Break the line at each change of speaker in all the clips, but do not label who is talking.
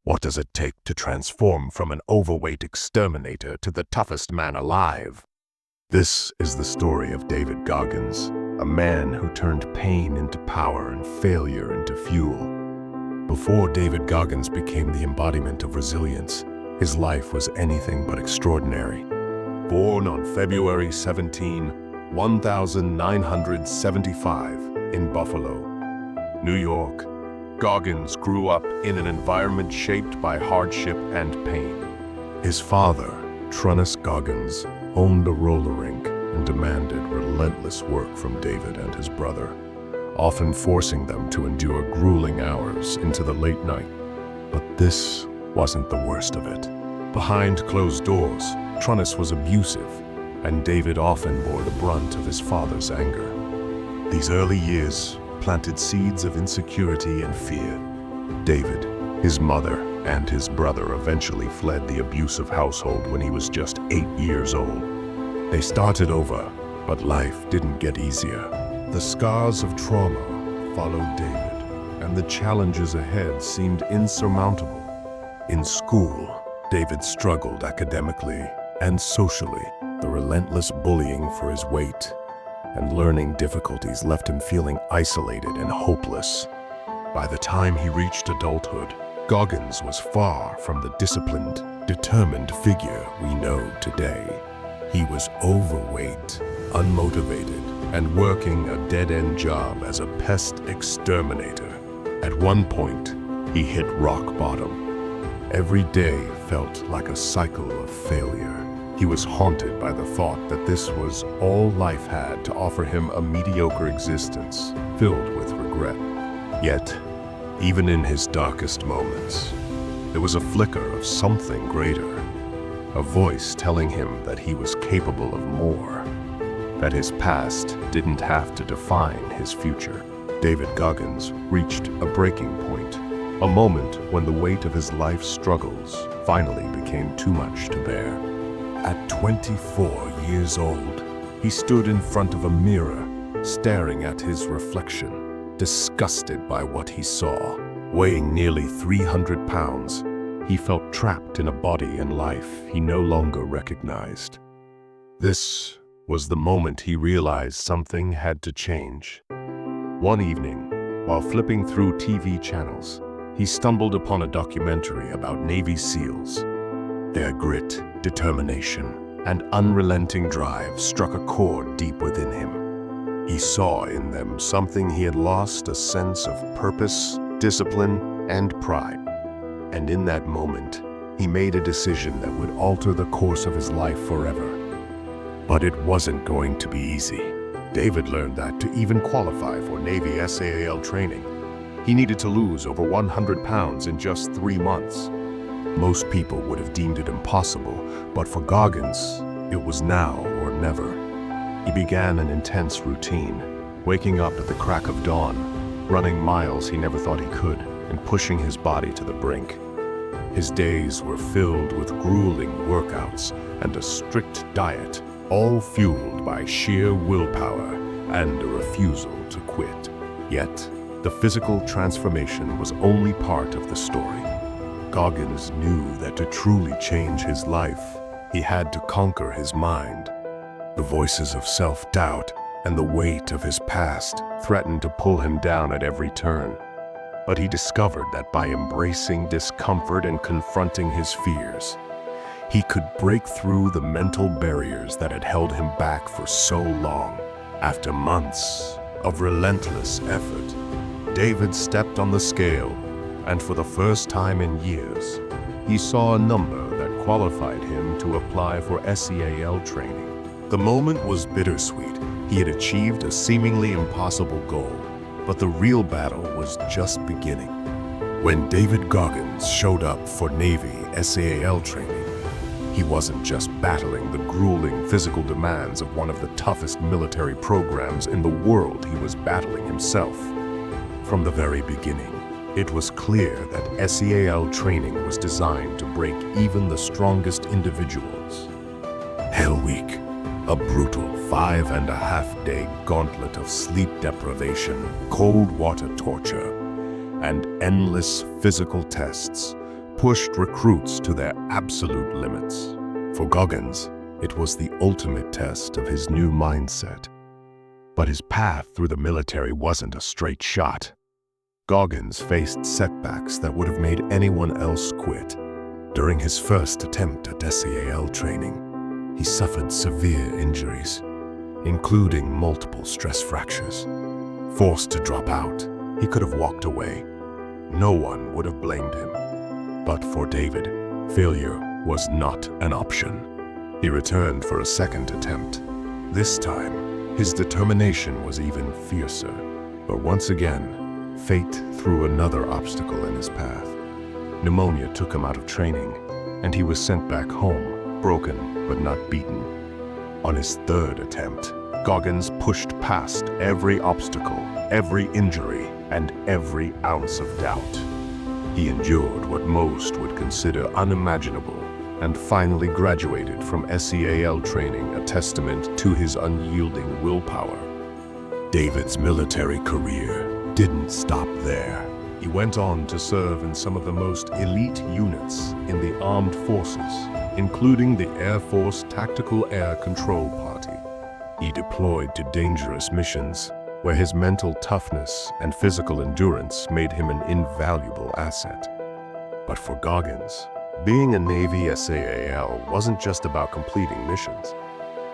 What does it take to transform from an overweight exterminator to the toughest man alive? This is the story of David Goggins, a man who turned pain into power and failure into fuel. Before David Goggins became the embodiment of resilience, his life was anything but extraordinary. Born on February 17, 1975, in Buffalo, New York, Goggins grew up in an environment shaped by hardship and pain. His father, Goggins, owned a roller rink and demanded relentless work from David and his brother, often forcing them to endure grueling hours into the late night. But this wasn't the worst of it. Behind closed doors, Trunnis was abusive, and David often bore the brunt of his father's anger. These early years planted seeds of insecurity and fear. David, his mother, and his brother eventually fled the abusive household when he was just 8 years old. They started over, but life didn't get easier. The scars of trauma followed David, and the challenges ahead seemed insurmountable. In school, David struggled academically and socially. The relentless bullying for his weight and learning difficulties left him feeling isolated and hopeless. By the time he reached adulthood, Goggins was far from the disciplined, determined figure we know today. He was overweight, unmotivated, and working a dead-end job as a pest exterminator. At one point, he hit rock bottom. Every day felt like a cycle of failure. He was haunted by the thought that this was all life had to offer him, a mediocre existence filled with regret. Yet, even in his darkest moments, there was a flicker of something greater, a voice telling him that he was capable of more, that his past didn't have to define his future. David Goggins reached a breaking point, a moment when the weight of his life's struggles finally became too much to bear. At 24 years old, he stood in front of a mirror, staring at his reflection, disgusted by what he saw. Weighing nearly 300 pounds, he felt trapped in a body and life he no longer recognized. This was the moment he realized something had to change. One evening, while flipping through TV channels, he stumbled upon a documentary about Navy SEALs. Their grit, determination, and unrelenting drive struck a chord deep within him. He saw in them something he had lost: a sense of purpose, discipline, and pride. And in that moment, he made a decision that would alter the course of his life forever. But it wasn't going to be easy. David learned that to even qualify for Navy SAAL training, he needed to lose over 100 pounds in just 3 months. Most people would have deemed it impossible, but for Goggins, it was now or never. He began an intense routine, waking up at the crack of dawn, running miles he never thought he could, and pushing his body to the brink. His days were filled with grueling workouts and a strict diet, all fueled by sheer willpower and a refusal to quit. Yet, the physical transformation was only part of the story. Goggins knew that to truly change his life, he had to conquer his mind. The voices of self-doubt and the weight of his past threatened to pull him down at every turn. But he discovered that by embracing discomfort and confronting his fears, he could break through the mental barriers that had held him back for so long. After months of relentless effort, David stepped on the scale, and for the first time in years, he saw a number that qualified him to apply for SEAL training. The moment was bittersweet. He had achieved a seemingly impossible goal, but the real battle was just beginning. When David Goggins showed up for Navy SAAL training, he wasn't just battling the grueling physical demands of one of the toughest military programs in the world, he was battling himself. From the very beginning, it was clear that SEAL training was designed to break even the strongest individuals. Hell Week, a brutal 5.5-day gauntlet of sleep deprivation, cold water torture, and endless physical tests, pushed recruits to their absolute limits. For Goggins, it was the ultimate test of his new mindset. But his path through the military wasn't a straight shot. Goggins faced setbacks that would have made anyone else quit. During his first attempt at SEAL training, he suffered severe injuries, including multiple stress fractures. Forced to drop out, he could have walked away. No one would have blamed him. But for David, failure was not an option. He returned for a second attempt. This time, his determination was even fiercer. But once again, fate threw another obstacle in his path. Pneumonia took him out of training, and he was sent back home, broken but not beaten. On his third attempt, Goggins pushed past every obstacle, every injury, and every ounce of doubt. He endured what most would consider unimaginable and finally graduated from SEAL training, a testament to his unyielding willpower. David's military career didn't stop there. He went on to serve in some of the most elite units in the armed forces, including the Air Force Tactical Air Control Party. He deployed to dangerous missions where his mental toughness and physical endurance made him an invaluable asset. But for Goggins, being a Navy SEAL wasn't just about completing missions.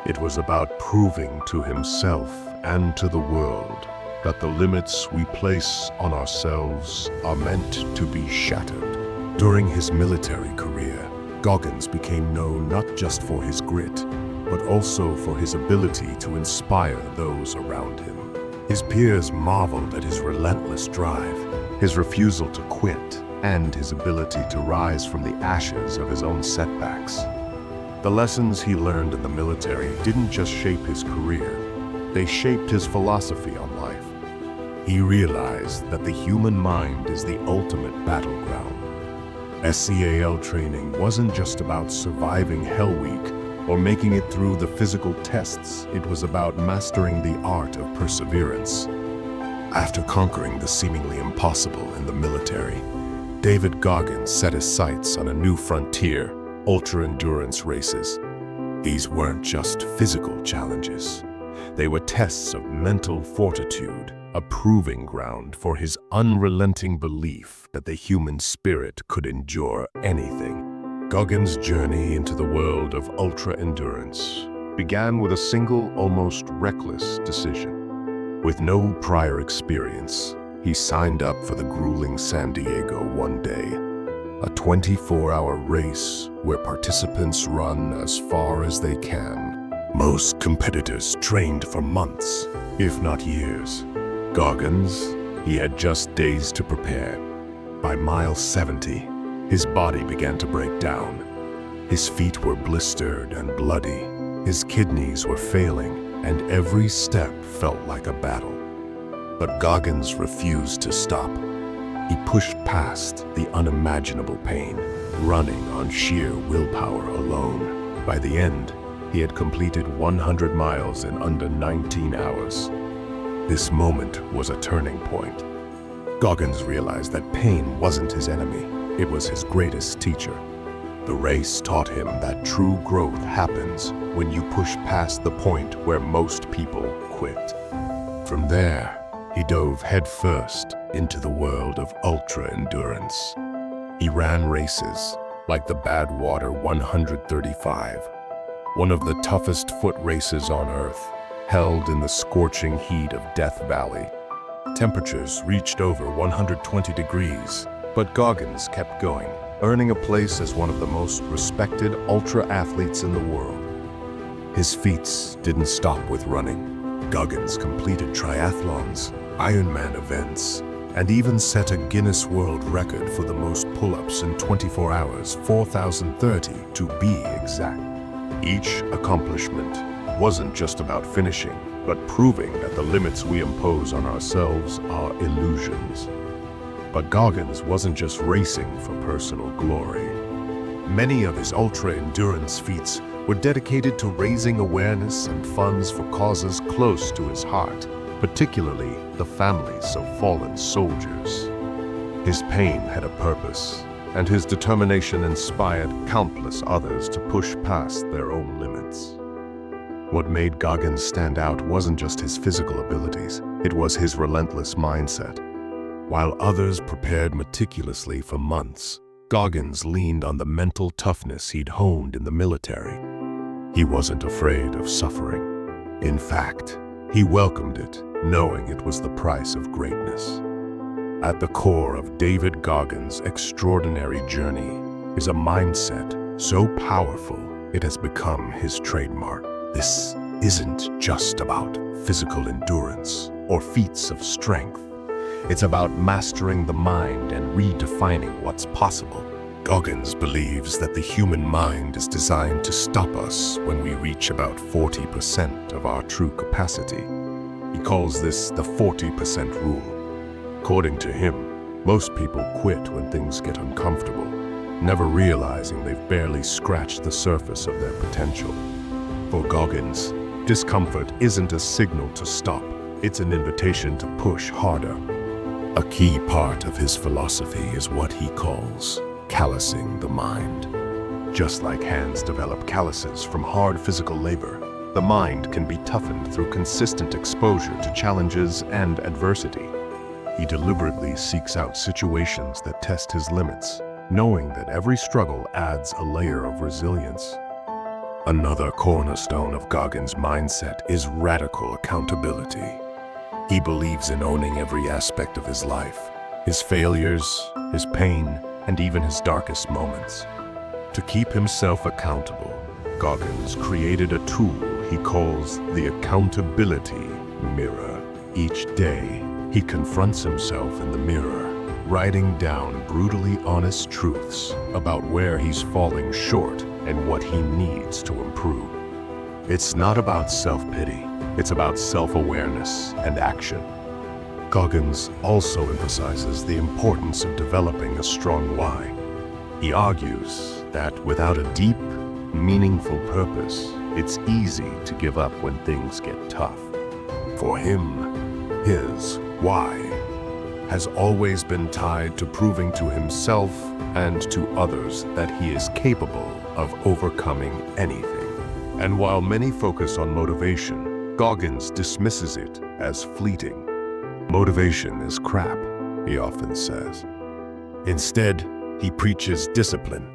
It was about proving to himself and to the world that the limits we place on ourselves are meant to be shattered. During his military career, Goggins became known not just for his grit, but also for his ability to inspire those around him. His peers marveled at his relentless drive, his refusal to quit, and his ability to rise from the ashes of his own setbacks. The lessons he learned in the military didn't just shape his career, they shaped his philosophy on life. He realized that the human mind is the ultimate battleground. SEAL training wasn't just about surviving Hell Week or making it through the physical tests. It was about mastering the art of perseverance. After conquering the seemingly impossible in the military, David Goggins set his sights on a new frontier: ultra-endurance races. These weren't just physical challenges. They were tests of mental fortitude, a proving ground for his unrelenting belief that the human spirit could endure anything. Goggins' journey into the world of ultra-endurance began with a single, almost reckless decision. With no prior experience, he signed up for the grueling San Diego one day, a 24-hour race where participants run as far as they can. Most competitors trained for months, if not years. Goggins, he had just days to prepare. By mile 70, his body began to break down. His feet were blistered and bloody. His kidneys were failing, and every step felt like a battle. But Goggins refused to stop. He pushed past the unimaginable pain, running on sheer willpower alone. By the end, he had completed 100 miles in under 19 hours. This moment was a turning point. Goggins realized that pain wasn't his enemy. It was his greatest teacher. The race taught him that true growth happens when you push past the point where most people quit. From there, he dove headfirst into the world of ultra-endurance. He ran races like the Badwater 135, one of the toughest foot races on Earth, held in the scorching heat of Death Valley. Temperatures reached over 120 degrees, but Goggins kept going, earning a place as one of the most respected ultra-athletes in the world. His feats didn't stop with running. Goggins completed triathlons, Ironman events, and even set a Guinness World Record for the most pull-ups in 24 hours, 4,030 to be exact. Each accomplishment wasn't just about finishing, but proving that the limits we impose on ourselves are illusions. But Goggins wasn't just racing for personal glory. Many of his ultra-endurance feats were dedicated to raising awareness and funds for causes close to his heart, particularly the families of fallen soldiers. His pain had a purpose. and his determination inspired countless others to push past their own limits. What made Goggins stand out wasn't just his physical abilities, it was his relentless mindset. While others prepared meticulously for months, Goggins leaned on the mental toughness he'd honed in the military. He wasn't afraid of suffering. In fact, he welcomed it, knowing it was the price of greatness. At the core of David Goggins' extraordinary journey is a mindset so powerful it has become his trademark. This isn't just about physical endurance or feats of strength. It's about mastering the mind and redefining what's possible. Goggins believes that the human mind is designed to stop us when we reach about 40% of our true capacity. He calls this the 40% rule. According to him, most people quit when things get uncomfortable, never realizing they've barely scratched the surface of their potential. For Goggins, discomfort isn't a signal to stop, it's an invitation to push harder. A key part of his philosophy is what he calls callousing the mind. Just like hands develop calluses from hard physical labor, the mind can be toughened through consistent exposure to challenges and adversity. He deliberately seeks out situations that test his limits, knowing that every struggle adds a layer of resilience. Another cornerstone of Goggins' mindset is radical accountability. He believes in owning every aspect of his life, his failures, his pain, and even his darkest moments. To keep himself accountable, Goggins created a tool he calls the accountability mirror. Each day, he confronts himself in the mirror, writing down brutally honest truths about where he's falling short and what he needs to improve. It's not about self-pity, it's about self-awareness and action. Goggins also emphasizes the importance of developing a strong why. He argues that without a deep, meaningful purpose, it's easy to give up when things get tough. For him, his why has always been tied to proving to himself and to others that he is capable of overcoming anything. And while many focus on motivation, Goggins dismisses it as fleeting. Motivation is crap, he often says. Instead, he preaches discipline.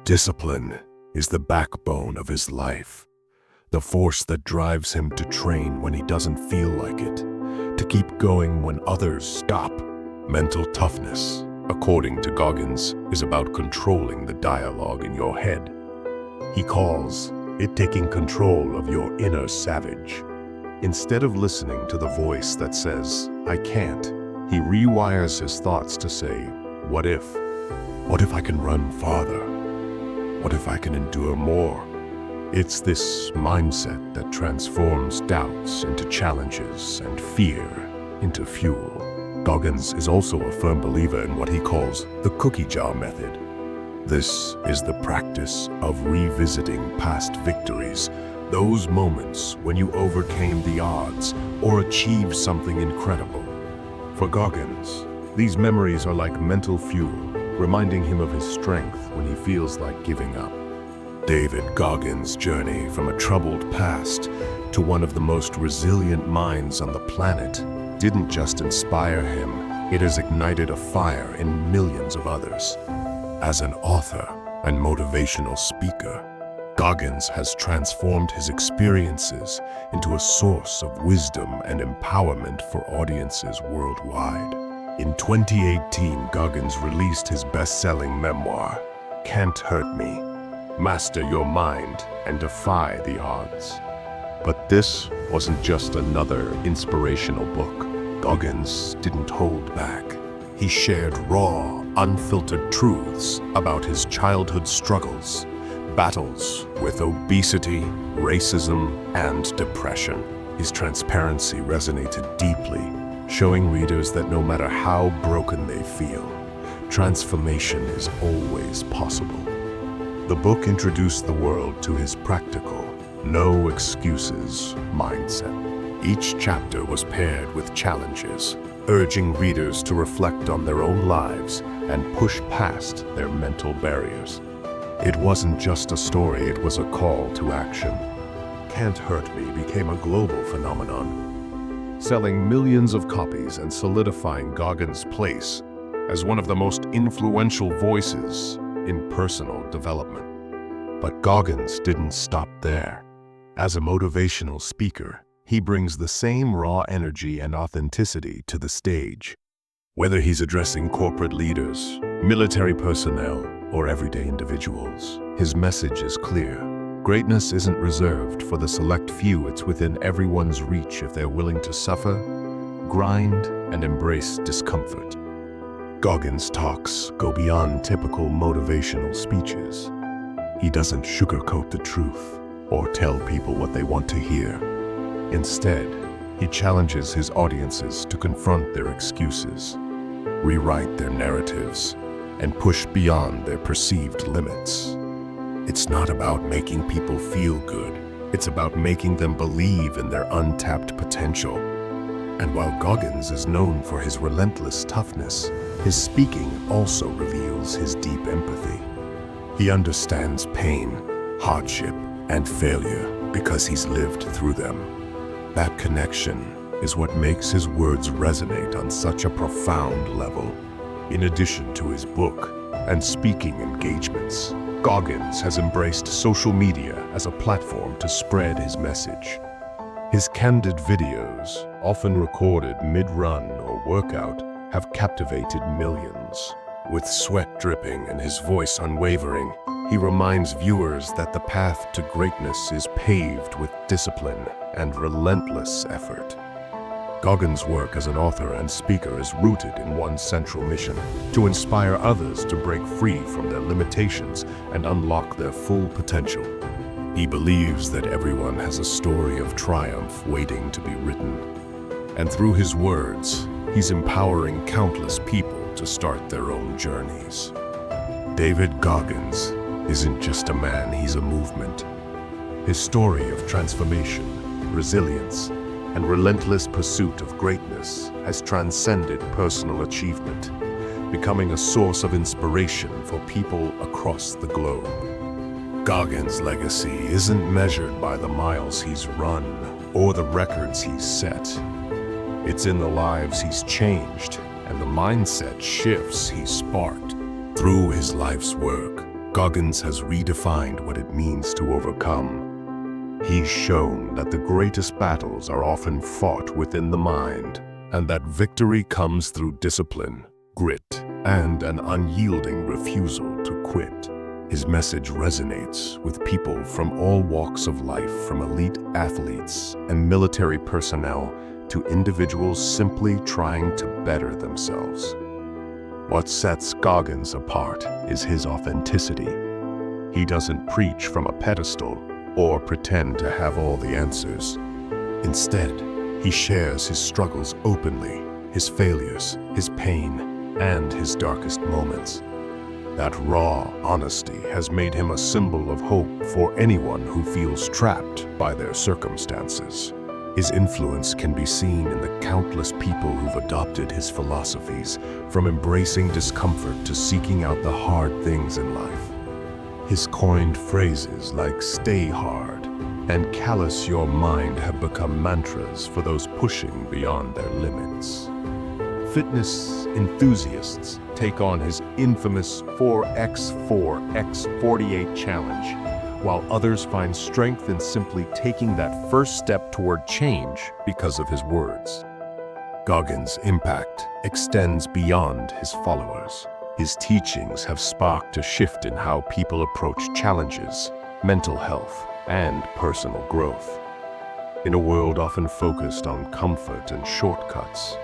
Discipline is the backbone of his life, the force that drives him to train when he doesn't feel like it, to keep going when others stop. Mental toughness, according to Goggins, is about controlling the dialogue in your head. He calls it taking control of your inner savage. Instead of listening to the voice that says, "I can't," he rewires his thoughts to say, "What if? What if I can run farther? What if I can endure more?" It's this mindset that transforms doubts into challenges and fear into fuel. Goggins is also a firm believer in what he calls the cookie jar method. This is the practice of revisiting past victories, those moments when you overcame the odds or achieved something incredible. For Goggins, these memories are like mental fuel, reminding him of his strength when he feels like giving up. David Goggins' journey from a troubled past to one of the most resilient minds on the planet didn't just inspire him, it has ignited a fire in millions of others. As an author and motivational speaker, Goggins has transformed his experiences into a source of wisdom and empowerment for audiences worldwide. In 2018, Goggins released his best-selling memoir, Can't Hurt Me, Master Your Mind and Defy the Odds. But this wasn't just another inspirational book. Goggins didn't hold back. He shared raw, unfiltered truths about his childhood struggles, battles with obesity, racism, and depression. His transparency resonated deeply, showing readers that no matter how broken they feel, transformation is always possible. The book introduced the world to his practical, no excuses mindset. Each chapter was paired with challenges, urging readers to reflect on their own lives and push past their mental barriers. It wasn't just a story, it was a call to action. Can't Hurt Me became a global phenomenon, selling millions of copies and solidifying Goggins' place as one of the most influential voices in personal development. But Goggins didn't stop there. As a motivational speaker, he brings the same raw energy and authenticity to the stage. Whether he's addressing corporate leaders, military personnel, or everyday individuals, his message is clear. Greatness isn't reserved for the select few, it's within everyone's reach if they're willing to suffer, grind, and embrace discomfort. Goggins' talks go beyond typical motivational speeches. He doesn't sugarcoat the truth or tell people what they want to hear. Instead, he challenges his audiences to confront their excuses, rewrite their narratives, and push beyond their perceived limits. It's not about making people feel good. It's about making them believe in their untapped potential. And while Goggins is known for his relentless toughness, his speaking also reveals his deep empathy. He understands pain, hardship, and failure because he's lived through them. That connection is what makes his words resonate on such a profound level. In addition to his book and speaking engagements, Goggins has embraced social media as a platform to spread his message. His candid videos, often recorded mid-run or workout, have captivated millions. With sweat dripping and his voice unwavering, he reminds viewers that the path to greatness is paved with discipline and relentless effort. Goggins' work as an author and speaker is rooted in one central mission: to inspire others to break free from their limitations and unlock their full potential. He believes that everyone has a story of triumph waiting to be written. And through his words, he's empowering countless people to start their own journeys. David Goggins isn't just a man, he's a movement. His story of transformation, resilience, and relentless pursuit of greatness has transcended personal achievement, becoming a source of inspiration for people across the globe. Goggins' legacy isn't measured by the miles he's run or the records he's set. It's in the lives he's changed and the mindset shifts he's sparked. Through his life's work, Goggins has redefined what it means to overcome. He's shown that the greatest battles are often fought within the mind, and that victory comes through discipline, grit, and an unyielding refusal to quit. His message resonates with people from all walks of life, from elite athletes and military personnel to individuals simply trying to better themselves. What sets Goggins apart is his authenticity. He doesn't preach from a pedestal or pretend to have all the answers. Instead, he shares his struggles openly, his failures, his pain, and his darkest moments. That raw honesty has made him a symbol of hope for anyone who feels trapped by their circumstances. His influence can be seen in the countless people who've adopted his philosophies, from embracing discomfort to seeking out the hard things in life. His coined phrases like "stay hard" and "callous your mind" have become mantras for those pushing beyond their limits. Fitness enthusiasts take on his infamous 4x4x48 challenge, while others find strength in simply taking that first step toward change because of his words. Goggins' impact extends beyond his followers. His teachings have sparked a shift in how people approach challenges, mental health, and personal growth. In a world often focused on comfort and shortcuts,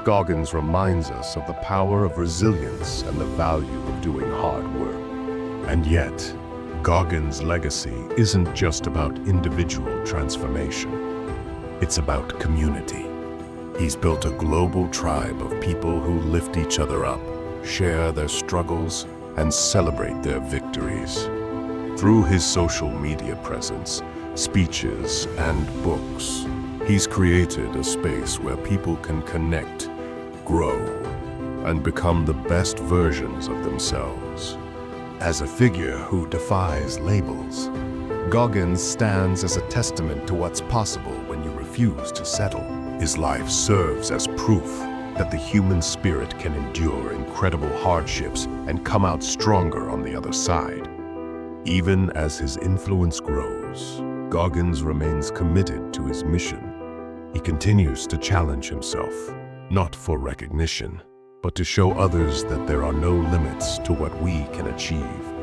Goggins reminds us of the power of resilience and the value of doing hard work. And yet, Goggins' legacy isn't just about individual transformation. It's about community. He's built a global tribe of people who lift each other up, share their struggles, and celebrate their victories. Through his social media presence, speeches, and books, he's created a space where people can connect, grow, and become the best versions of themselves. As a figure who defies labels, Goggins stands as a testament to what's possible when you refuse to settle. His life serves as proof that the human spirit can endure incredible hardships and come out stronger on the other side. Even as his influence grows, Goggins remains committed to his mission. He continues to challenge himself, not for recognition, but to show others that there are no limits to what we can achieve.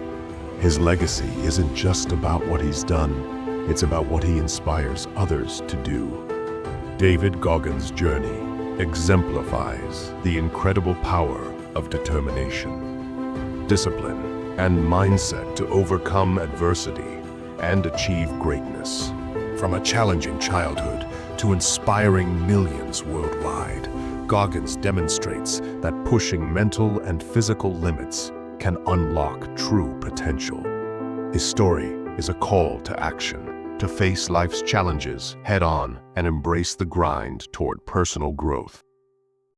His legacy isn't just about what he's done, it's about what he inspires others to do. David Goggins' journey exemplifies the incredible power of determination, discipline, and mindset to overcome adversity and achieve greatness. From a challenging childhood to inspiring millions worldwide, Goggins demonstrates that pushing mental and physical limits can unlock true potential. His story is a call to action, to face life's challenges head-on and embrace the grind toward personal growth.